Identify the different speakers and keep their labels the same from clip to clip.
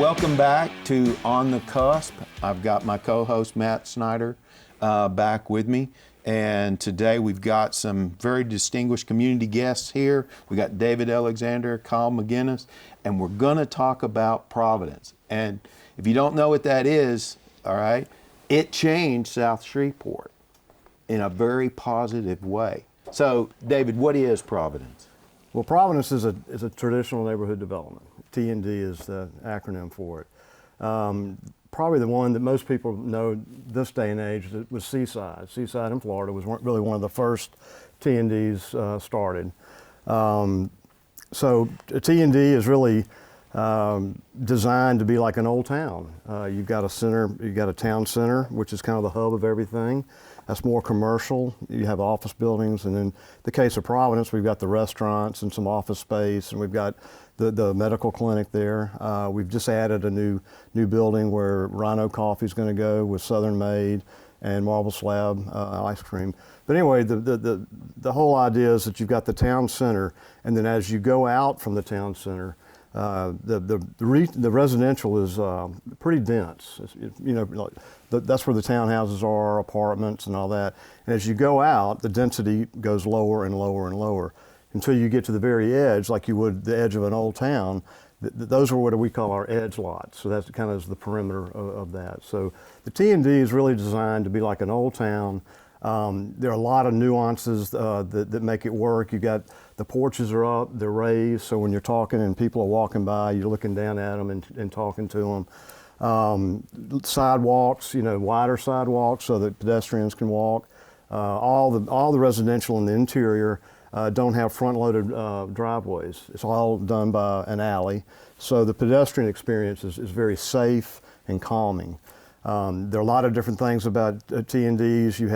Speaker 1: Welcome back to On the Cusp. I've got my co-host Matt Snyder back with me. And today we've got some very distinguished community guests here. We got David Alexander, Kyle McInnis, and we're gonna talk about Provenance. And if you don't know what that is, all right, it changed South Shreveport in a very positive way. So David, what is Provenance?
Speaker 2: Well, Provenance is a traditional neighborhood development. T&D is the acronym for it. Probably the one that most people know this day and age was Seaside. Seaside in Florida was really one of the first T&Ds started. So T&D is really designed to be like an old town. You've got a center, you've got a town center, which is kind of the hub of everything. That's more commercial. You have office buildings, and in the case of Provenance, we've got the restaurants and some office space, and we've got the medical clinic there. We've just added a new building where Rhino Coffee is going to go with Southern Made and Marble Slab ice cream. But anyway, the whole idea is that you've got the town center, and then as you go out from the town center, the residential is pretty dense. That's where the townhouses are, apartments and all that. And as you go out, the density goes lower and lower and lower until you get to the very edge, like you would the edge of an old town. Those are what we call our edge lots. So that's kind of the perimeter of that. So the T&D is really designed to be like an old town. There are a lot of nuances that make it work. You got the porches are up, they're raised, so when you're talking and people are walking by, you're looking down at them and talking to them. Sidewalks, wider sidewalks so that pedestrians can walk. All the residential in the interior don't have front-loaded driveways. It's all done by an alley, so the pedestrian experience is very safe and calming. There are a lot of different things about T&Ds. You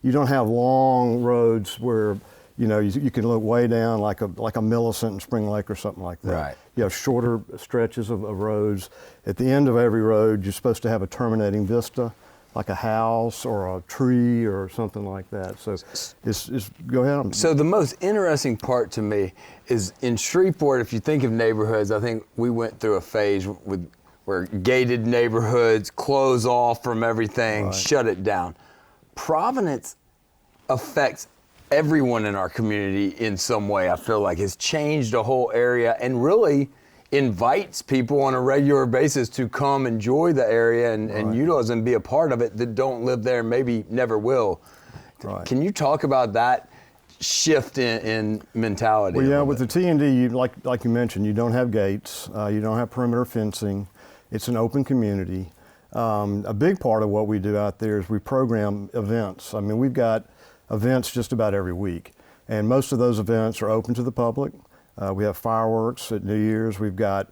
Speaker 2: don't have long roads where you can look way down like a Millicent in Spring Lake or something like that.
Speaker 1: Right.
Speaker 2: You have shorter stretches of roads. At the end of every road, you're supposed to have a terminating vista, like a house or a tree or something like that. So go ahead.
Speaker 3: So the most interesting part to me is in Shreveport, if you think of neighborhoods, I think we went through a phase where gated neighborhoods close off from everything, right, shut it down. Provenance affects everyone in our community in some way. I feel like has changed the whole area and really invites people on a regular basis to come enjoy the area and utilize and be a part of it that don't live there and maybe never will. Right. Can you talk about that shift in mentality?
Speaker 2: Well, yeah, with the T&D, like you mentioned, you don't have gates, you don't have perimeter fencing. It's an open community. A big part of what we do out there is we program events. I mean, we've got events just about every week, and most of those events are open to the public. We have fireworks at New Year's. We've got,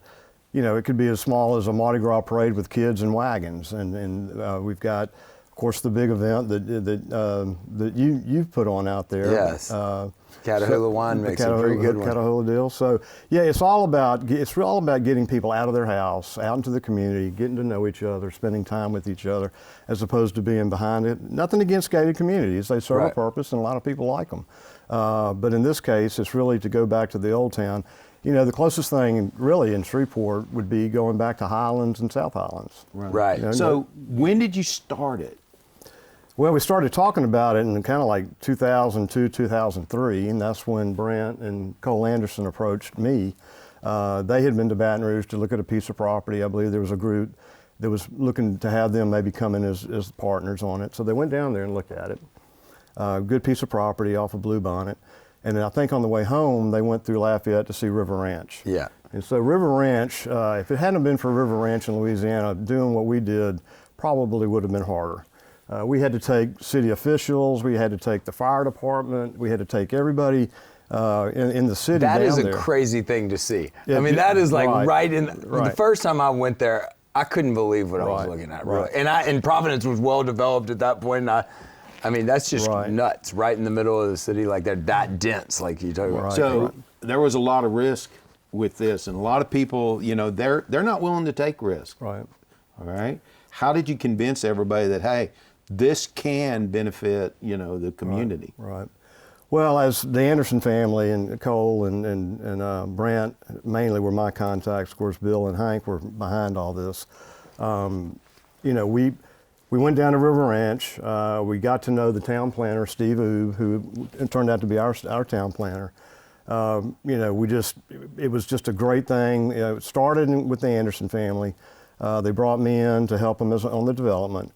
Speaker 2: it could be as small as a Mardi Gras parade with kids and wagons, and we've got, of course, the big event that you've put on out there.
Speaker 3: Yes. Catahoula wine makes a pretty good one.
Speaker 2: Catahoula deal. So yeah, it's all about getting people out of their house, out into the community, getting to know each other, spending time with each other, as opposed to being behind it. Nothing against gated communities; they serve a purpose, and a lot of people like them. But in this case, it's really to go back to the old town. The closest thing really in Shreveport would be going back to Highlands and South Highlands.
Speaker 1: Right. So when did you start it?
Speaker 2: Well, we started talking about it in kind of like 2002, 2003, and that's when Brant and Cole Anderson approached me. They had been to Baton Rouge to look at a piece of property. I believe there was a group that was looking to have them maybe come in as partners on it. So they went down there and looked at it. Good piece of property off of Blue Bonnet. And I think on the way home, they went through Lafayette to see River Ranch.
Speaker 3: Yeah.
Speaker 2: And so River Ranch, if it hadn't been for River Ranch in Louisiana, doing what we did probably would have been harder. We had to take city officials, we had to take the fire department, we had to take everybody in the city
Speaker 3: That
Speaker 2: down
Speaker 3: is a
Speaker 2: there.
Speaker 3: Crazy thing to see.
Speaker 2: Yeah,
Speaker 3: I mean, that is like
Speaker 2: right
Speaker 3: in, the first time I went there, I couldn't believe what I was looking at, really. And Providence was well developed at that point, and I mean, that's just nuts, right in the middle of the city, like they're that dense, like you talk about.
Speaker 1: So there was a lot of risk with this, and a lot of people, they're not willing to take risk.
Speaker 2: Right.
Speaker 1: All right. How did you convince everybody that, hey, this can benefit, the community?
Speaker 2: Right. Well, as the Anderson family and Cole and Brant mainly were my contacts. Of course, Bill and Hank were behind all this. We went down to River Ranch. We got to know the town planner, Steve Oob, who turned out to be our town planner. It was just a great thing. It started with the Anderson family. They brought me in to help them on the development.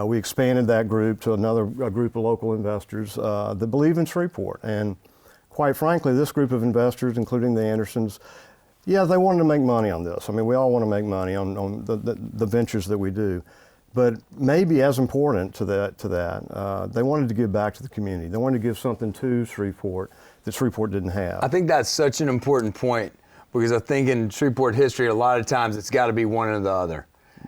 Speaker 2: We expanded that group to a group of local investors that believe in Shreveport. And quite frankly, this group of investors, including the Andersons, yeah, they wanted to make money on this. I mean, we all want to make money on the ventures that we do. But maybe as important to that, they wanted to give back to the community. They wanted to give something to Shreveport that Shreveport didn't have.
Speaker 3: I think that's such an important point, because I think in Shreveport history, a lot of times it's got to be one or the other.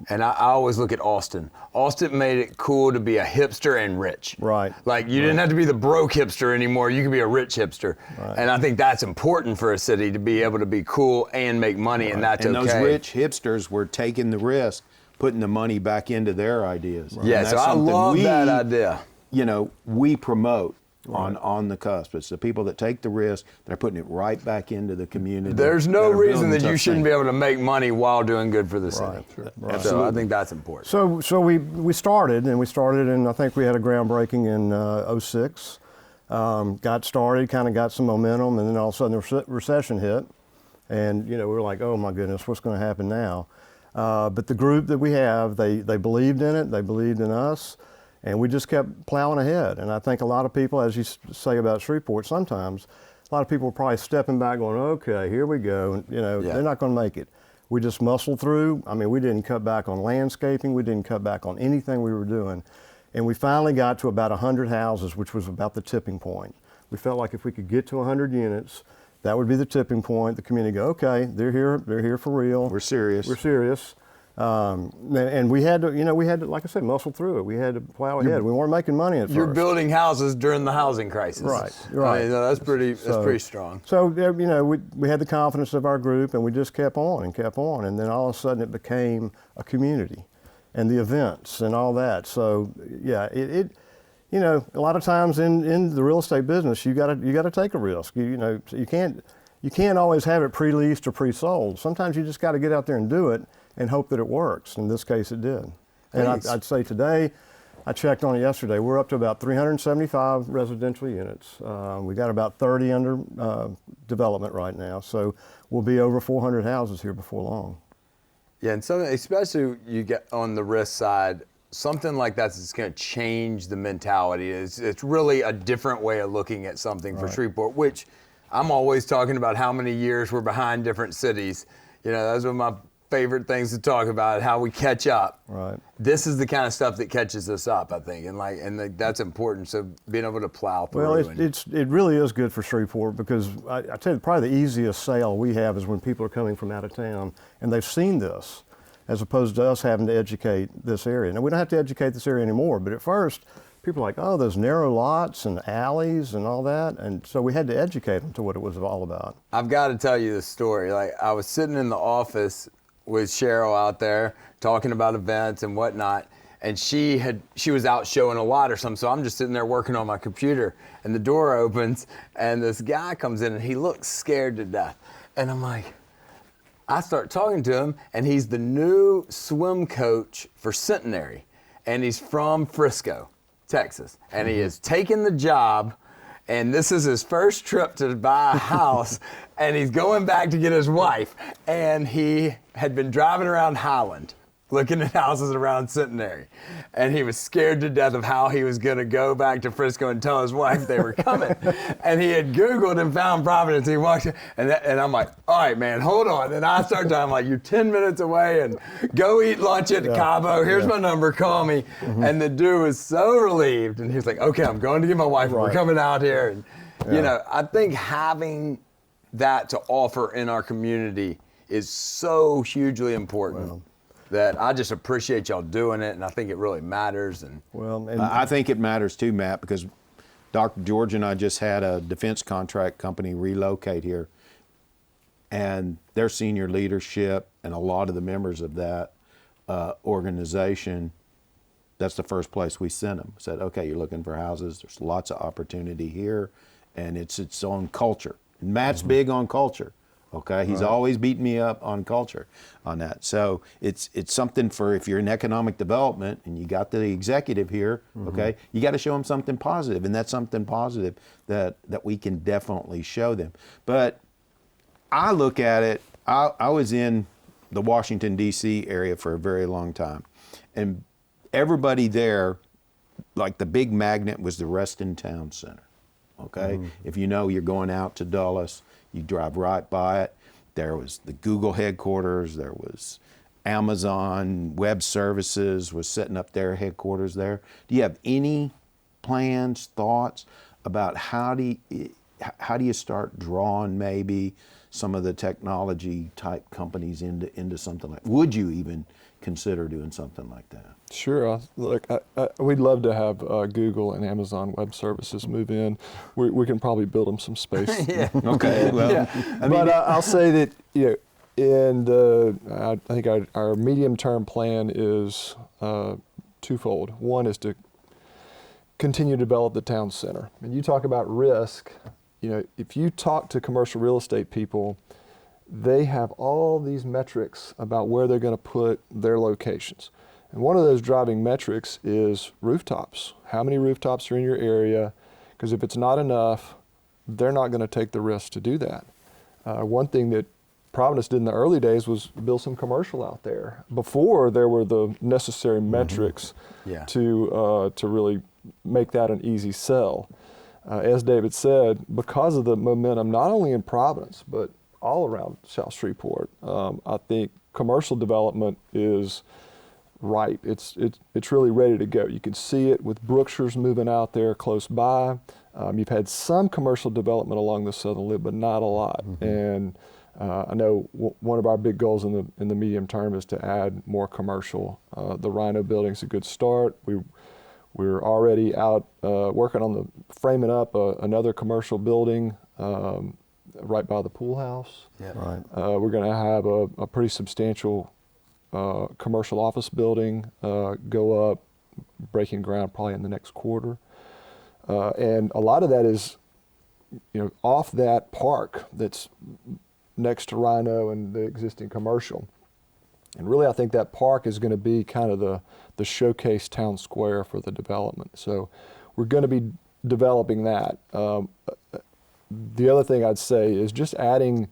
Speaker 3: And I always look at Austin. Austin made it cool to be a hipster and rich.
Speaker 2: Right.
Speaker 3: Like you didn't have to be the broke hipster anymore. You could be a rich hipster.
Speaker 2: Right.
Speaker 3: And I think that's important for a city, to be able to be cool and make money, and that's
Speaker 1: And
Speaker 3: okay.
Speaker 1: those rich hipsters were taking the risk, putting the money back into their ideas. Right.
Speaker 3: Yeah, so I love that idea.
Speaker 1: We promote on the cusp. It's the people that take the risk, they're putting it right back into the community.
Speaker 3: There's no reason that you
Speaker 1: tough
Speaker 3: shouldn't
Speaker 1: things.
Speaker 3: be able to make money while doing good for the city.
Speaker 2: Right.
Speaker 3: So I think that's important.
Speaker 2: So we started, and I think we had a groundbreaking in '06. Got started, kind of got some momentum, and then all of a sudden the recession hit. And we were like, oh my goodness, what's going to happen now? But the group that we have, they believed in it, they believed in us, and we just kept plowing ahead. And I think a lot of people, as you say about Shreveport, sometimes a lot of people were probably stepping back going, okay, here we go. And, they're not going to make it. We just muscled through. I mean, we didn't cut back on landscaping. We didn't cut back on anything we were doing. And we finally got to about 100 houses, which was about the tipping point. We felt like if we could get to 100 units, that would be the tipping point. The community go, okay, they're here for real.
Speaker 1: We're serious.
Speaker 2: We're serious. And we had to, like I said, muscle through it. We had to plow ahead. We weren't making money at first.
Speaker 3: You're building houses during the housing crisis.
Speaker 2: Right.
Speaker 3: I mean, that's pretty strong.
Speaker 2: So, we had the confidence of our group, and we just kept on. And then all of a sudden it became a community, and the events and all that. So, yeah, a lot of times in the real estate business, you gotta take a risk. You can't always have it pre-leased or pre-sold. Sometimes you just got to get out there and do it and hope that it works. In this case, it did. And I'd say today, I checked on it yesterday, we're up to about 375 residential units. We got about 30 under development right now, so we'll be over 400 houses here before long.
Speaker 3: Yeah, and something, especially you get on the risk side, something like that is going to change the mentality. It's really a different way of looking at something for Shreveport, which I'm always talking about how many years we're behind different cities. Those are my favorite things to talk about, how we catch up.
Speaker 2: Right.
Speaker 3: This is the kind of stuff that catches us up, I think, and that's important. So being able to plow through.
Speaker 2: Well, it really is good for Shreveport, because I tell you, probably the easiest sale we have is when people are coming from out of town and they've seen this, as opposed to us having to educate this area. Now, we don't have to educate this area anymore, but at first, people are like, oh, those narrow lots and alleys and all that. And so we had to educate them to what it was all about.
Speaker 3: I've got to tell you this story. Like, I was sitting in the office with Cheryl out there talking about events and whatnot, and she was out showing a lot or something, so I'm just sitting there working on my computer, and the door opens, and this guy comes in, and he looks scared to death. And I'm like, I start talking to him, and he's the new swim coach for Centenary, and he's from Frisco, Texas, and he has taken the job, and this is his first trip to buy a house, and he's going back to get his wife, and he had been driving around Highland looking at houses around Centenary, and he was scared to death of how he was going to go back to Frisco and tell his wife they were coming. And he had Googled and found Provenance. He walked in, and I'm like, all right, man, hold on. And I start telling him, like, you're 10 minutes away, and go eat lunch at Cabo. Here's my number, call me. And the dude was so relieved, and he's like, okay, I'm going to get my wife. We're coming out here. And I think having that to offer in our community is so hugely important. That I just appreciate y'all doing it, and I think it really matters. And
Speaker 1: I think it matters too, Matt, because Dr. George and I just had a defense contract company relocate here, and their senior leadership and a lot of the members of that organization, that's the first place we sent them. Said, okay, you're looking for houses. There's lots of opportunity here, and it's its own culture. And Matt's big on culture. Okay, he's always beating me up on culture on that. So it's something for if you're in economic development and you got the executive here, okay, you got to show them something positive, and that's something positive that we can definitely show them. But I look at it, I was in the Washington, D.C. area for a very long time, and everybody there, like the big magnet was the Reston Town Center, okay? If you know you're going out to Dulles, you drive right by it. There was the Google headquarters. There was Amazon Web Services was setting up their headquarters there. Do you have any plans, thoughts about how do you start drawing maybe some of the technology type companies into something like? Would you even consider doing something like that?
Speaker 4: Sure. Look, we'd love to have Google and Amazon Web Services move in. We can probably build them some space.
Speaker 3: Yeah.
Speaker 1: Okay. Well,
Speaker 4: Yeah.
Speaker 1: I mean,
Speaker 4: But I'll say that in I think our medium-term plan is twofold. One is to continue to develop the town center. And you talk about risk. If you talk to commercial real estate people, they have all these metrics about where they're going to put their locations. And one of those driving metrics is rooftops. How many rooftops are in your area? Because if it's not enough, they're not going to take the risk to do that. One thing that Provenance did in the early days was build some commercial out there before there were the necessary metrics to really make that an easy sell. As David said, because of the momentum, not only in Providence, but all around South Shreveport, I think commercial development is ripe. It's really ready to go. You can see it with Brookshire's moving out there close by. You've had some commercial development along the southern lip, but not a lot. And I know one of our big goals in the medium term is to add more commercial. The Rhino building's a good start. We're already out working on framing up another commercial building right by the pool house.
Speaker 3: Yep.
Speaker 2: Right.
Speaker 4: We're going to have a pretty substantial commercial office building go up, breaking ground probably in the next quarter. And a lot of that is, off that park that's next to Rhino and the existing commercial. And really, I think that park is going to be kind of the showcase town square for the development. So we're going to be developing that. The other thing I'd say is just adding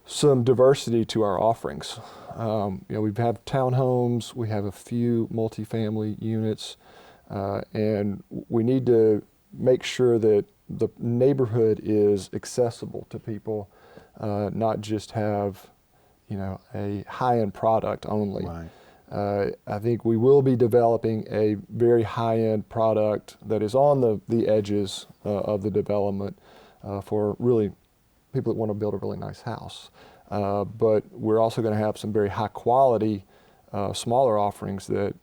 Speaker 4: some diversity to our offerings. We have townhomes, we have a few multifamily units, and we need to make sure that the neighborhood is accessible to people, not just have a high-end product only.
Speaker 1: Right.
Speaker 4: I think we will be developing a very high-end product that is on the edges of the development for really people that want to build a really nice house. But we're also going to have some very high-quality smaller offerings that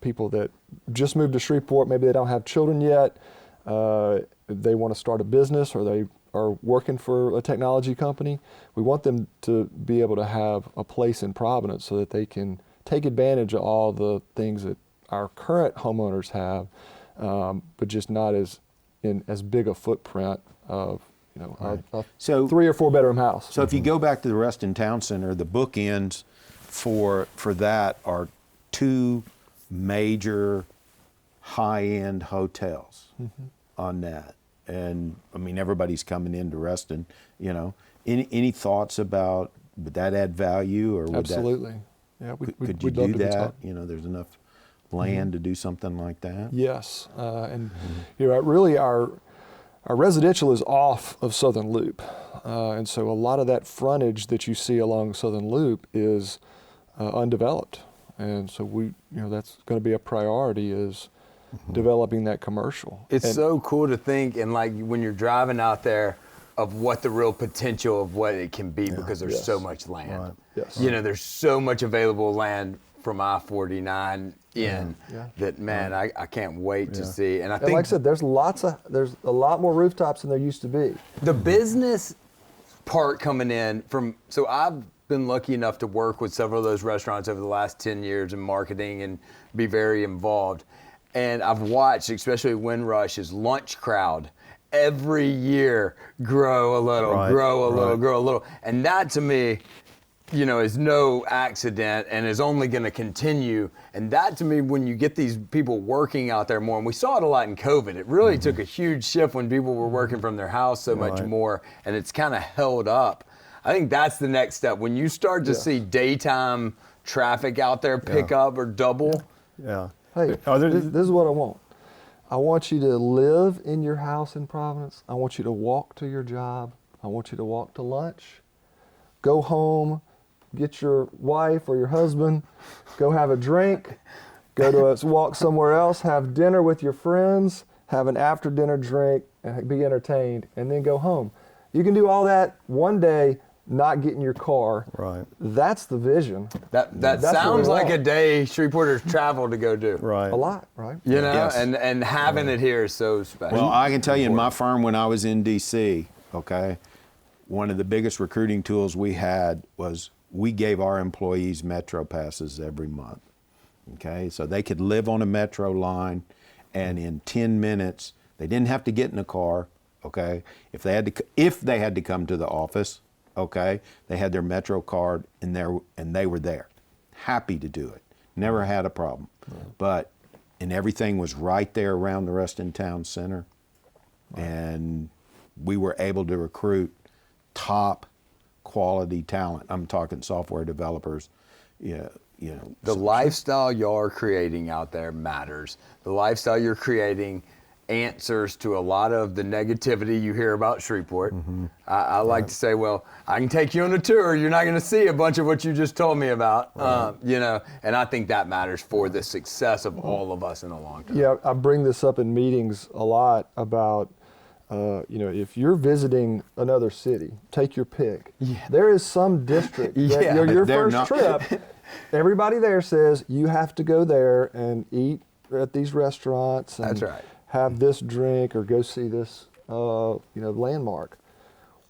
Speaker 4: people that just moved to Shreveport, maybe they don't have children yet, they want to start a business or they are working for a technology company. We want them to be able to have a place in Providence so that they can take advantage of all the things that our current homeowners have, but just not as big a footprint of a
Speaker 1: So
Speaker 4: 3 or 4 bedroom house.
Speaker 1: So if you go back to the Reston Town Center, the bookends for that are 2 major high-end hotels on that. And I mean, everybody's coming into Reston, Any thoughts about, would that add value, or would
Speaker 4: Absolutely. Yeah,
Speaker 1: could you
Speaker 4: we'd love
Speaker 1: do
Speaker 4: to be
Speaker 1: that?
Speaker 4: talking.
Speaker 1: There's enough land to do something like that?
Speaker 4: Yes, and really our residential is off of Southern Loop, and so a lot of that frontage that you see along Southern Loop is undeveloped, and so that's going to be a priority is developing that commercial.
Speaker 3: It's so cool to think, and like when you're driving out there, of what the real potential of what it can be, because there's so much land.
Speaker 2: Right.
Speaker 4: Yes.
Speaker 3: There's so much available land from I-49 in that, man, I can't wait to see. And I think,
Speaker 4: like I said, there's a lot more rooftops than there used to be.
Speaker 3: the business part coming in so I've been lucky enough to work with several of those restaurants over the last 10 years in marketing and be very involved. And I've watched, especially Windrush's lunch crowd, every year grow a little,
Speaker 2: Right,
Speaker 3: grow a little,
Speaker 2: right.
Speaker 3: grow a little. And that to me, you know, is no accident and is only going to continue. And that to me, when you get these people working out there more, and we saw it a lot in COVID, it really took a huge shift when people were working from their house so much
Speaker 2: Right.
Speaker 3: more, and it's kind of held up. I think that's the next step. When you start to see daytime traffic out there pick up or double.
Speaker 2: Yeah.
Speaker 4: Hey,
Speaker 2: Are there-
Speaker 4: this is what I want. I want you to live in your house in Providence. I want you to walk to your job. I want you to walk to lunch. Go home, get your wife or your husband, go have a drink, go to walk somewhere else, have dinner with your friends, have an after dinner drink, and be entertained, and then go home. You can do all that one day, not get in your car.
Speaker 2: Right.
Speaker 4: That's the vision.
Speaker 3: That
Speaker 4: That's what
Speaker 3: sounds
Speaker 4: we
Speaker 3: like
Speaker 4: want.
Speaker 3: a day Shreveporters travel to go do.
Speaker 2: Right.
Speaker 4: A lot, right?
Speaker 3: You know,
Speaker 1: Yes.
Speaker 3: and having it here is so special.
Speaker 1: Well, I can tell you in my firm when I was in DC, okay, one of the biggest recruiting tools we had was we gave our employees Metro passes every month. Okay, so they could live on a Metro line, and in 10 minutes, they didn't have to get in a car. Okay, if they had to come to the office, okay, they had their Metro card and they were there, happy to do it, never had a problem. And everything was right there around the Reston Town Center, and we were able to recruit top quality talent. I'm talking software developers,
Speaker 3: the lifestyle y'all are creating out there matters. The lifestyle you're creating answers to a lot of the negativity you hear about Shreveport. I like to say, well, I can take you on a tour. You're not going to see a bunch of what you just told me about, you know, and I think that matters for the success of all of us in the long term.
Speaker 4: Yeah, I bring this up in meetings a lot about, if you're visiting another city, take your pick. Yeah. There is some district that
Speaker 3: Yeah,
Speaker 4: your
Speaker 1: they're
Speaker 4: first
Speaker 1: not-
Speaker 4: trip, everybody there says you have to go there and eat at these restaurants and
Speaker 3: That's right.
Speaker 4: have this drink or go see this, landmark.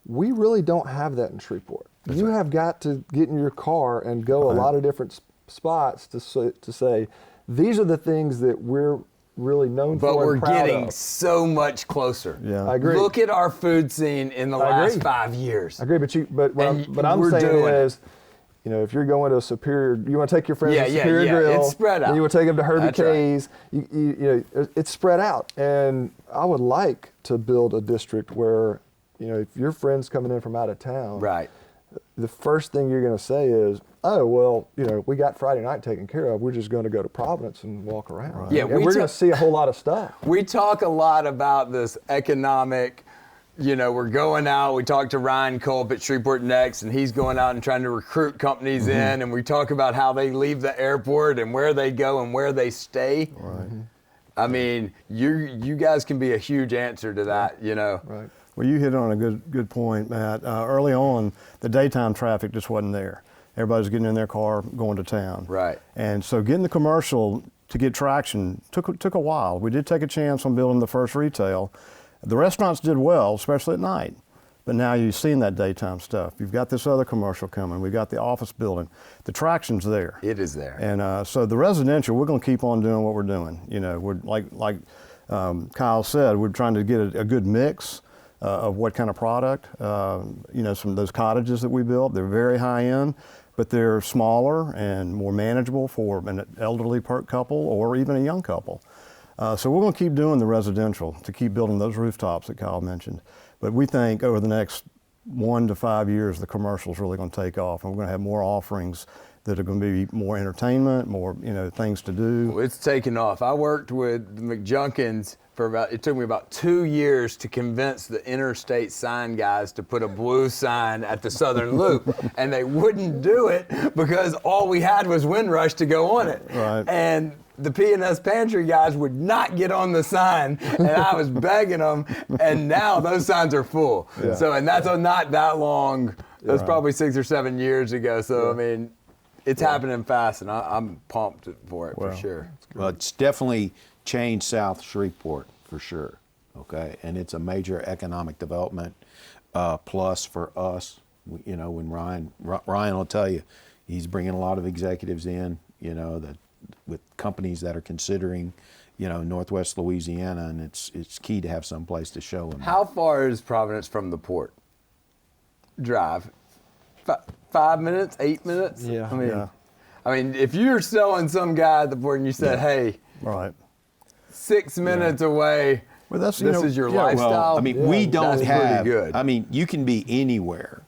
Speaker 4: We really don't have that in Shreveport. You have got to get in your car and go a lot of different spots to say, these are the things that we're really known
Speaker 3: But
Speaker 4: for
Speaker 3: we're
Speaker 4: and proud
Speaker 3: getting
Speaker 4: of.
Speaker 3: so much closer.
Speaker 2: Yeah.
Speaker 4: I agree.
Speaker 3: Look at our food scene in the
Speaker 4: I
Speaker 3: last
Speaker 4: agree.
Speaker 3: 5 years.
Speaker 4: I agree, but what
Speaker 3: And
Speaker 4: I'm
Speaker 3: we're
Speaker 4: saying
Speaker 3: doing it.
Speaker 4: is, if you're going to a Superior, you want to take your friends
Speaker 3: Yeah,
Speaker 4: to
Speaker 3: yeah,
Speaker 4: Superior
Speaker 3: yeah.
Speaker 4: Grill.
Speaker 3: It's spread out.
Speaker 4: And you want to take them to Herbie
Speaker 3: That's right.
Speaker 4: K's. It's spread out, and I would like to build a district where, if your friend's coming in from out of town,
Speaker 3: Right.
Speaker 4: the first thing you're going to say is, oh, well, we got Friday night taken care of. We're just going to go to Providence and walk around.
Speaker 3: Yeah,
Speaker 4: and
Speaker 3: we
Speaker 4: we're going
Speaker 3: took-
Speaker 4: to see a whole lot of stuff.
Speaker 3: We talk a lot about this economic, we're going out. We talk to Ryan Culp at Shreveport Next, and he's going out and trying to recruit companies in, and we talk about how they leave the airport and where they go and where they stay.
Speaker 2: Right.
Speaker 3: I mean, you guys can be a huge answer to that,
Speaker 4: Right.
Speaker 2: Well, you hit on a good point, Matt. Early on, the daytime traffic just wasn't there. Everybody's getting in their car, going to town.
Speaker 3: Right.
Speaker 2: And so getting the commercial to get traction took a while. We did take a chance on building the first retail. The restaurants did well, especially at night. But now you've seen that daytime stuff. You've got this other commercial coming. We've got the office building. The traction's there.
Speaker 3: It is there.
Speaker 2: And so the residential, we're going to keep on doing what we're doing. We're like Kyle said, we're trying to get a good mix of what kind of product. Some of those cottages that we built, they're very high end, but they're smaller and more manageable for an elderly couple or even a young couple. So we're going to keep doing the residential to keep building those rooftops that Kyle mentioned. But we think over the next 1 to 5 years, the commercial is really going to take off, and we're going to have more offerings that are going to be more entertainment, more things to do.
Speaker 3: Well, it's taken off. I worked with the McJunkins it took me about 2 years to convince the interstate sign guys to put a blue sign at the Southern Loop, and they wouldn't do it because all we had was Windrush to go on it.
Speaker 2: Right.
Speaker 3: And the P&S Pantry guys would not get on the sign, and I was begging them, and now those signs are full.
Speaker 4: Yeah.
Speaker 3: So, and that's not that long. That's probably 6 or 7 years ago. So, I mean, it's happening fast, and I'm pumped for it for sure.
Speaker 1: Well, it's definitely changed South Shreveport for sure, okay? And it's a major economic development plus for us. When Ryan will tell you, he's bringing a lot of executives in, that with companies that are considering, Northwest Louisiana, and it's key to have some place to show them.
Speaker 3: How far is Providence from the port? Drive. 5 minutes, 8 minutes?
Speaker 4: Yeah.
Speaker 3: I mean, if you're selling some guy at the port and you said, hey,
Speaker 2: Right.
Speaker 3: 6 minutes away,
Speaker 2: Well, that's,
Speaker 3: this is your
Speaker 1: Well,
Speaker 3: lifestyle.
Speaker 1: I mean, we don't
Speaker 3: that's
Speaker 1: have.
Speaker 3: pretty good.
Speaker 1: I mean, you can be anywhere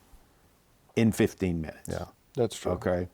Speaker 1: in 15 minutes.
Speaker 2: Yeah.
Speaker 4: That's true.
Speaker 1: Okay.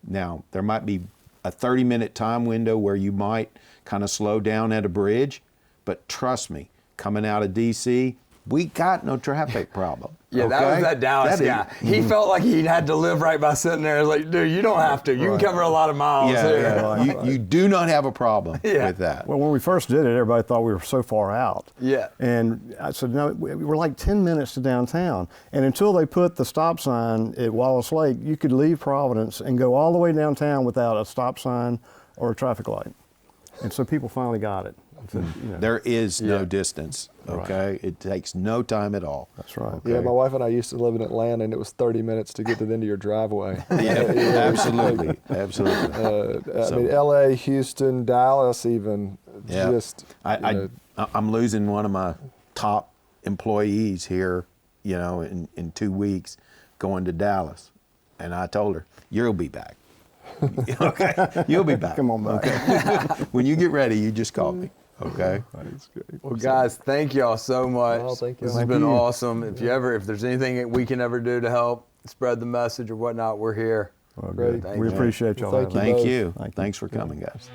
Speaker 1: Now, there might be a 30-minute time window where you might kind of slow down at a bridge, but trust me, coming out of D.C., we got no traffic problem.
Speaker 3: Yeah, that was that Dallas guy. He felt like he had to live right by sitting there. Like, dude, you don't have to. You can cover a lot of miles here.
Speaker 1: Yeah. You do not have a problem with that.
Speaker 2: Well, when we first did it, everybody thought we were so far out.
Speaker 3: Yeah.
Speaker 2: And I said, no, we were like 10 minutes to downtown. And until they put the stop sign at Wallace Lake, you could leave Providence and go all the way downtown without a stop sign or a traffic light. And so people finally got it. So,
Speaker 1: There is no distance, okay? It takes no time at all.
Speaker 2: That's right.
Speaker 4: Yeah, my wife and I used to live in Atlanta, and it was 30 minutes to get to the end of your driveway.
Speaker 1: Absolutely, absolutely.
Speaker 4: I mean, L.A., Houston, Dallas, even.
Speaker 1: Yeah.
Speaker 4: Just.
Speaker 1: I'm losing one of my top employees here, in 2 weeks, going to Dallas, and I told her, "You'll be back." Okay, you'll be back.
Speaker 2: Come on back.
Speaker 1: Okay. When you get ready, you just call me. Okay.
Speaker 4: That's great.
Speaker 3: Well, guys, thank y'all so much.
Speaker 4: Well, thank you.
Speaker 3: This has
Speaker 2: Thank
Speaker 3: been
Speaker 2: you.
Speaker 3: awesome. If there's anything that we can ever do to help spread the message or whatnot, we're here.
Speaker 2: Well,
Speaker 4: Great.
Speaker 2: good. We appreciate y'all.
Speaker 4: Thank
Speaker 2: having us.
Speaker 1: Thank you.
Speaker 2: Thank you.
Speaker 1: Thanks for coming, guys.